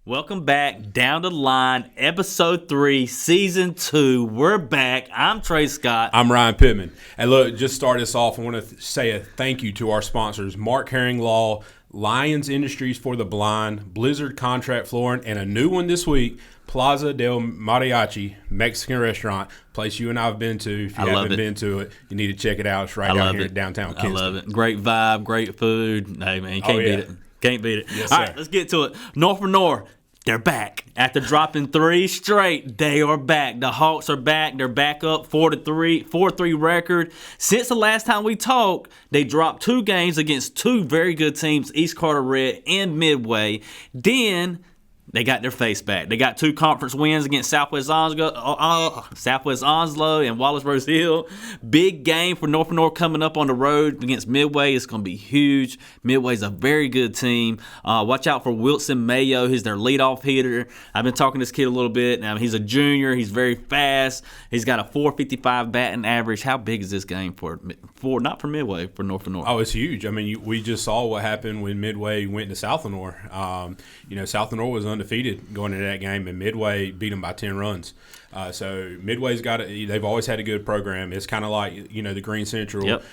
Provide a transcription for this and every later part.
Welcome back, Down the Line, Episode 3, Season 2. We're back. I'm Trey Scott. I'm Ryan Pittman. And look, just start us off, I want to say a thank you to our sponsors, Mark Herring Law, Lions Industries for the Blind, Blizzard Contract Flooring, and a new one this week, Plaza del Mariachi Mexican restaurant, place you and I have been to. If you haven't been to it, you need to check it out. It's right out here in downtown Kinston. I love it. Great vibe, great food. Hey, man, you can't beat it. Can't beat it. Yes, all right, let's get to it. North. They're back. After dropping 3 straight, they are back. The Hawks are back. They're back up 4-3 record. Since the last time we talked, they dropped 2 games against 2 very good teams, East Carteret and Midway. Then they got their face back. They got 2 conference wins against Southwest Onslow and Wallace Hill. Big game for North coming up on the road against Midway. It's going to be huge. Midway's a very good team. Watch out for Wilson Mayo. He's their leadoff hitter. I've been talking to this kid a little bit. Now, he's a junior. He's very fast. He's got a .455 batting average. How big is this game for not for Midway, for North? Oh, it's huge. I mean, we just saw what happened when Midway went to South Lenoir. South Lenoir was undefeated going into that game, and Midway beat them by 10 runs. So Midway's they've always had a good program. It's kind of like, the Greene Central, yep.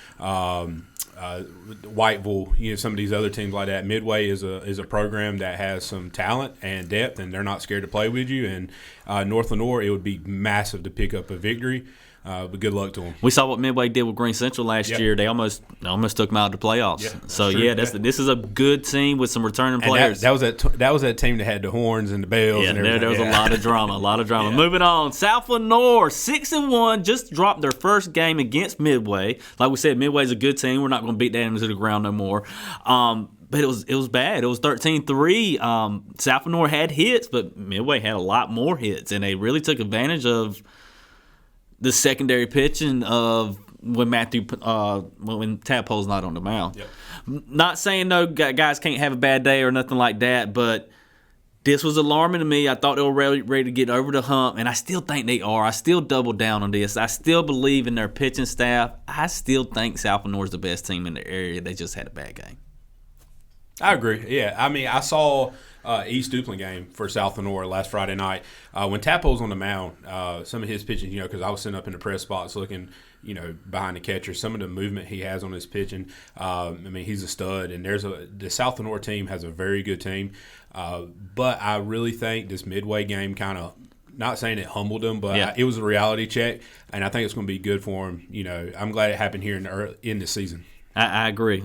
Whiteville, some of these other teams like that. Midway is a program that has some talent and depth, and they're not scared to play with you. And North Lenoir, it would be massive to pick up a victory. But good luck to them. We saw what Midway did with Greene Central last year. They almost took them out of the playoffs. This is a good team with some returning players. That was that team that had the horns and the bells and everything. There was a lot of drama. Yeah. Moving on, South Lenoir 6-1, just dropped their first game against Midway. Like we said, Midway's a good team. We're not going to beat that into the ground no more. But it was bad. It was 13-3. South Lenoir had hits, but Midway had a lot more hits, and they really took advantage of the secondary pitching of when when Tadpole's not on the mound. Yep. Not saying no guys can't have a bad day or nothing like that, but this was alarming to me. I thought they were ready to get over the hump, and I still think they are. I still double down on this. I still believe in their pitching staff. I still think South Lenoir is the best team in the area. They just had a bad game. I agree. Yeah, I mean, I saw East Duplin game for South Lenoir last Friday night. When Tadpole's on the mound, some of his pitching, because I was sitting up in the press box looking, behind the catcher, some of the movement he has on his pitching, he's a stud. And the South Lenoir team has a very good team. But I really think this Midway game kind of, not saying it humbled them, but it was a reality check, and I think it's going to be good for him. I'm glad it happened here in the season. I agree.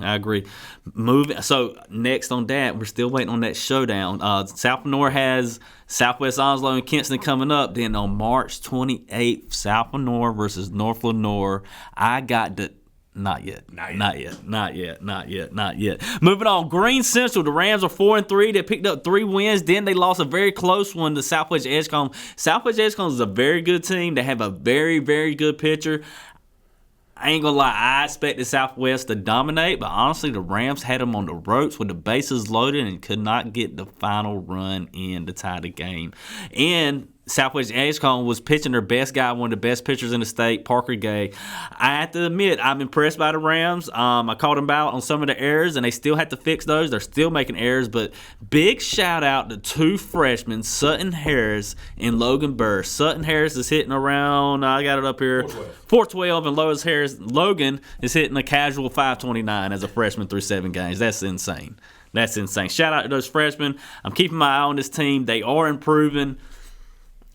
So next on that, we're still waiting on that showdown. South Lenoir has Southwest Onslow and Kinston coming up. Then on March 28th, South Lenoir versus North Lenoir. I got the Not yet. Moving on, Greene Central. The Rams are 4-3. They picked up 3 wins. Then they lost a very close one to Southwest Edgecombe. Southwest Edgecombe is a very good team. They have a very, very good pitcher. I ain't gonna lie, I expected Southwest to dominate, but honestly, the Rams had them on the ropes with the bases loaded and could not get the final run in to tie the game. And Southwest Edgecombe was pitching their best guy, one of the best pitchers in the state, Parker Gay. I have to admit, I'm impressed by the Rams. I called them out on some of the errors, and they still have to fix those. They're still making errors, but big shout-out to 2 freshmen, Sutton Harris and Logan Burr. Sutton Harris is hitting around, I got it up here, 412, and Logan is hitting a casual 529 as a freshman through 7 games. That's insane. Shout out to those freshmen. I'm keeping my eye on this team. They are improving.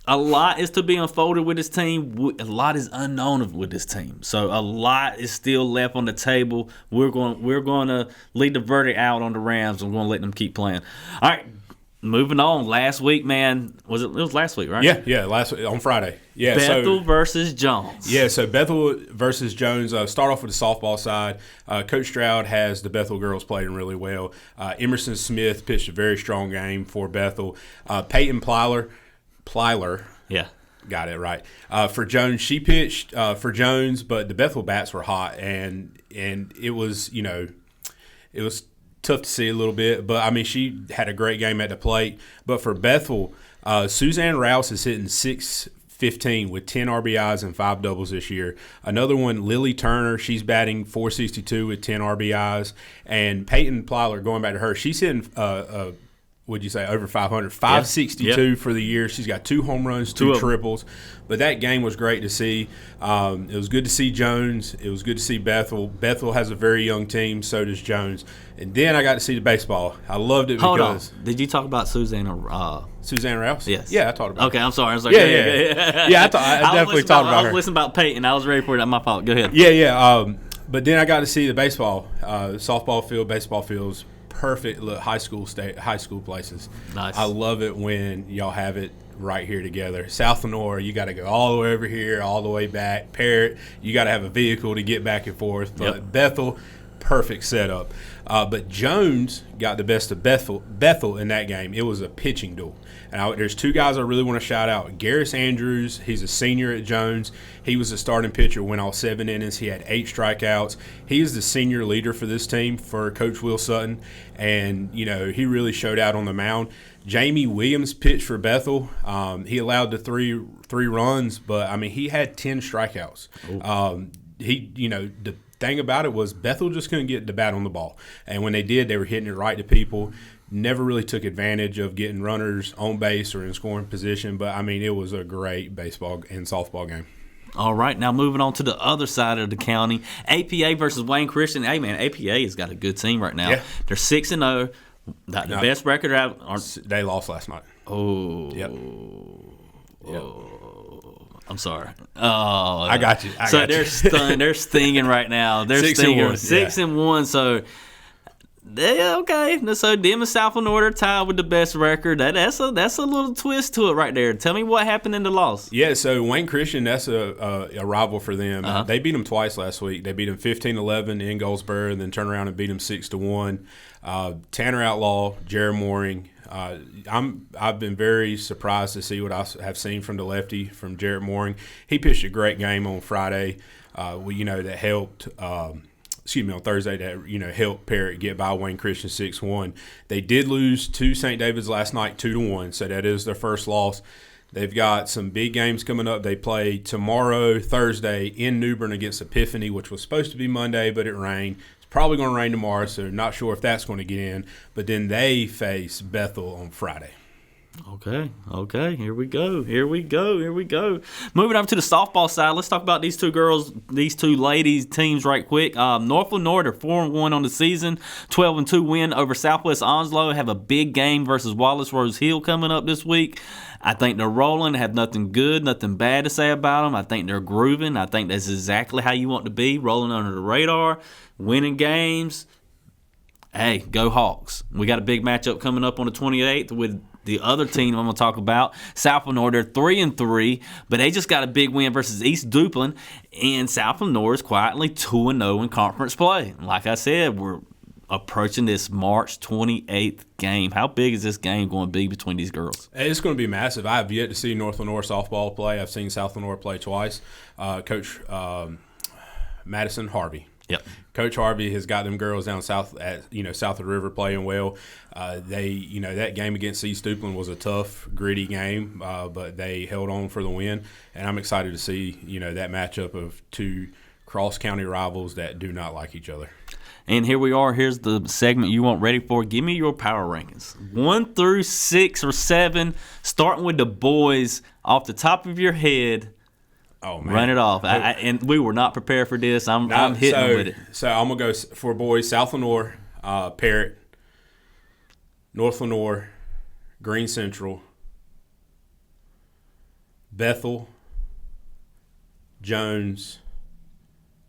A lot is to be unfolded with this team. A lot is unknown with this team. So a lot is still left on the table. We're going to lead the verdict out on the Rams. We're going to let them keep playing. All right, moving on. Last week, man, it was last week, right? Yeah, last week on Friday. Yeah, Bethel versus Jones. Yeah, so Bethel versus Jones. Start off with the softball side. Coach Stroud has the Bethel girls playing really well. Emerson Smith pitched a very strong game for Bethel. Peyton Plyler, yeah, got it right. For Jones, she pitched for Jones, but the Bethel bats were hot, and it was it was tough to see a little bit. But I mean, she had a great game at the plate. But for Bethel, Suzanne Rouse is hitting .615 with 10 RBIs and 5 doubles this year. Another one, Lily Turner, she's batting .462 with 10 RBIs, and Peyton Plyler, going back to her, she's hitting would you say, over 500, 562 for the year. She's got 2 home runs, 2 triples. But that game was great to see. It was good to see Jones. It was good to see Bethel. Bethel has a very young team. So does Jones. And then I got to see the baseball. I loved it Hold because on. Did you talk about Susanna? Suzanne Rouse? Yes. Yeah, I talked about Okay, her. I'm sorry. I was like, Yeah, I definitely talked about her. I was listening about Peyton. I was ready for it. My fault. Go ahead. Yeah. But then I got to see the baseball, softball field, baseball fields. Perfect high school places. Nice. I love it when y'all have it right here together. South Lenoir, you got to go all the way over here, all the way back. Parrott, you got to have a vehicle to get back and forth. But Bethel, perfect setup. But Jones got the best of Bethel in that game. It was a pitching duel. And there's 2 guys I really want to shout out. Garris Andrews, he's a senior at Jones. He was the starting pitcher, went all 7 innings. He had 8 strikeouts. He is the senior leader for this team for Coach Will Sutton. And, he really showed out on the mound. Jamie Williams pitched for Bethel. He allowed the three runs, but, he had 10 strikeouts. The thing about it was Bethel just couldn't get the bat on the ball. And when they did, they were hitting it right to people. Never really took advantage of getting runners on base or in scoring position. But, it was a great baseball and softball game. All right, now moving on to the other side of the county. APA versus Wayne Christian. Hey, man, APA has got a good team right now. Yeah. They're 6-0. The best record out. They lost last night. Oh. Yep. Oh. I'm sorry. Oh, I got you. They're stinging right now. They're 6-1. 6-1. So, okay. So them and South Lenoir are tied with the best record. That's a little twist to it right there. Tell me what happened in the loss. Yeah. So Wayne Christian, that's a rival for them. Uh-huh. They beat them twice last week. They beat them 15-11 in Goldsboro, and then turned around and beat them 6-1. Tanner Outlaw, Jared Mooring. I've been very surprised to see what I have seen from the lefty, from Jared Mooring. He pitched a great game on Friday. That helped. On Thursday, that helped Parrott get by Wayne Christian 6-1. They did lose to St. David's last night 2-1, so that is their first loss. They've got some big games coming up. They play tomorrow, Thursday, in New Bern against Epiphany, which was supposed to be Monday, but it rained. Probably going to rain tomorrow, so not sure if that's going to get in. But then they face Bethel on Friday. Okay. Here we go. Moving up to the softball side, let's talk about these 2 girls, these 2 ladies teams right quick. North Lenoir, they're 4-1 on the season, 12-2 win over Southwest Onslow. Have a big game versus Wallace Rose Hill coming up this week. I think they're rolling. Have nothing good, nothing bad to say about them. I think they're grooving. I think that's exactly how you want to be, rolling under the radar, winning games. Hey, go Hawks. We got a big matchup coming up on the 28th with the other team I'm going to talk about, South Lenoir. They're 3-3, but they just got a big win versus East Duplin, and South Lenoir is quietly 2-0 in conference play. Like I said, we're approaching this March 28th game. How big is this game going to be between these girls? It's going to be massive. I have yet to see North Lenoir softball play. I've seen South Lenoir play twice. Coach Madison Harvey. Yep. Coach Harvey has got them girls down south of the river playing well. That game against East Duplin was a tough, gritty game, but they held on for the win. And I'm excited to see that matchup of 2 cross county rivals that do not like each other. And here we are. Here's the segment you want ready for. Give me your power rankings, 1 through 6 or 7, starting with the boys off the top of your head. Oh, man. Run it off. And we were not prepared for this. I'm hitting with it. So I'm going to go for boys, South Lenoir, Parrott, North Lenoir, Greene Central, Bethel, Jones,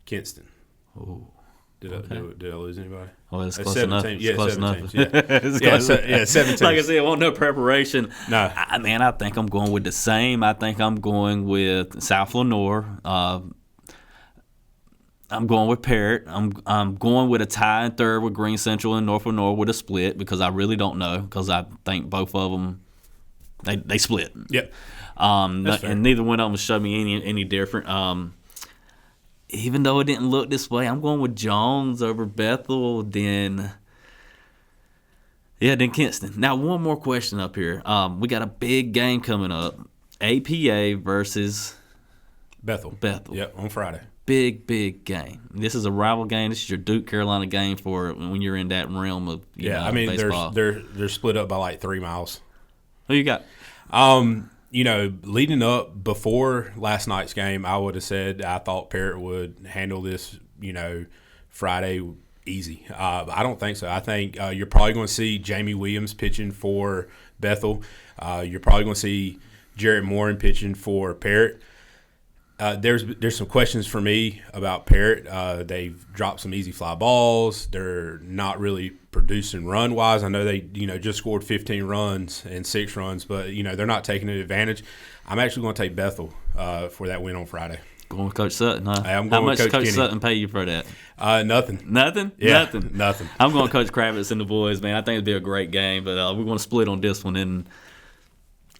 Kinston. Oh. Did I lose anybody? Oh, that's close 7 enough. teams. Yeah, close 7 enough. teams. Yeah. 7 teams. Like I said, I want no preparation. No. I think I'm going with the same. I think I'm going with South Lenoir. I'm going with Parrott. I'm going with a tie in third with Greene Central and North Lenoir with a split because I really don't know because I think both of them they split. Yep. And neither one of them showed me any different. Even though it didn't look this way, I'm going with Jones over Bethel, then Kinston. Now, one more question up here. We got a big game coming up. APA versus Bethel. Bethel. Yep, on Friday. big game. This is a rival game. This is your Duke Carolina game for when you're in that realm of baseball. They're split up by like 3 miles. Who you got? Leading up before last night's game, I would have said I thought Parrott would handle this, Friday easy. I don't think so. I think you're probably going to see Jamie Williams pitching for Bethel. You're probably going to see Jarrett Morin pitching for Parrott. There's some questions for me about Parrott. They've dropped some easy fly balls. They're not really producing run wise. I know they just scored 15 runs and 6 runs, but they're not taking advantage. I'm actually going to take Bethel for that win on Friday. Going with Coach Sutton, huh? I'm How going much with Coach Kenny. Sutton pay you for that? Nothing. Nothing? Yeah, nothing. I'm going Coach Kravitz and the boys, man. I think it'll be a great game, but we're going to split on this one. And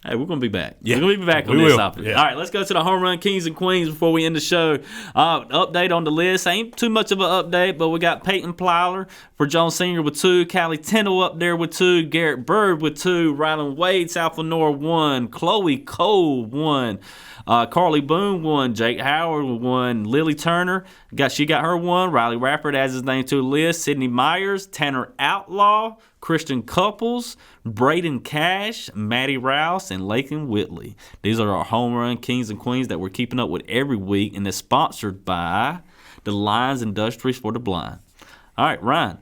hey, we're going to be back. Yeah. We're going to be back on this topic. Yeah. All right, let's go to the home run kings and queens before we end the show. Update on the list. Ain't too much of an update, but we got Peyton Plyler for Jones Sr. with 2. Callie Tyndall up there with 2. Garrett Bird with 2. Rylan Wade, South Lenoir 1. Chloe Cole 1. Carly Boone 1. Jake Howard 1. Lily Turner, she got her 1. Riley Rappert adds his name to the list. Sydney Myers, Tanner Outlaw, Christian Couples, Braden Cash, Maddie Rouse, and Lakin Whitley. These are our home run kings and queens that we're keeping up with every week, and they're sponsored by the Lions Industries for the Blind. All right, Ryan,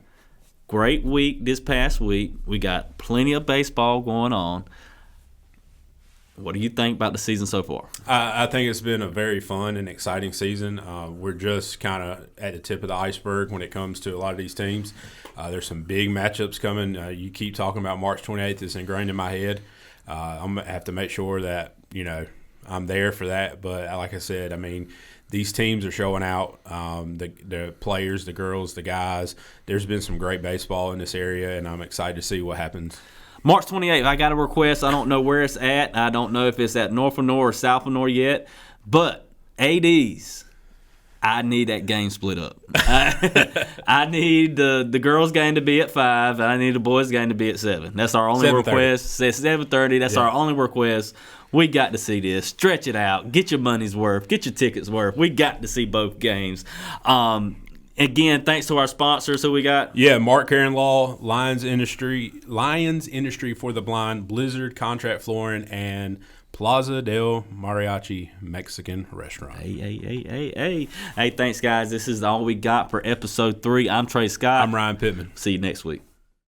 great week this past week. We got plenty of baseball going on. What do you think about the season so far? I think it's been a very fun and exciting season. We're just kind of at the tip of the iceberg when it comes to a lot of these teams. There's some big matchups coming. You keep talking about March 28th. It's ingrained in my head. I'm going to have to make sure that, I'm there for that. But like I said, these teams are showing out. The players, the girls, the guys. There's been some great baseball in this area, and I'm excited to see what happens. March 28th, I got a request. I don't know where it's at. I don't know if it's at North Lenoir or South Lenoir yet. But ADs, I need that game split up. I need the girls' game to be at 5, and I need the boys' game to be at 7. That's our only request. It's 7:30. That's our only request. We got to see this. Stretch it out. Get your money's worth. Get your tickets worth. We got to see both games. Again, thanks to our sponsors. Who we got? Yeah, Mark Karen Law, Lions Industry for the Blind, Blizzard Contract Flooring, and Plaza del Mariachi Mexican Restaurant. Hey, thanks, guys. This is all we got for episode 3. I'm Trey Scott. I'm Ryan Pittman. See you next week.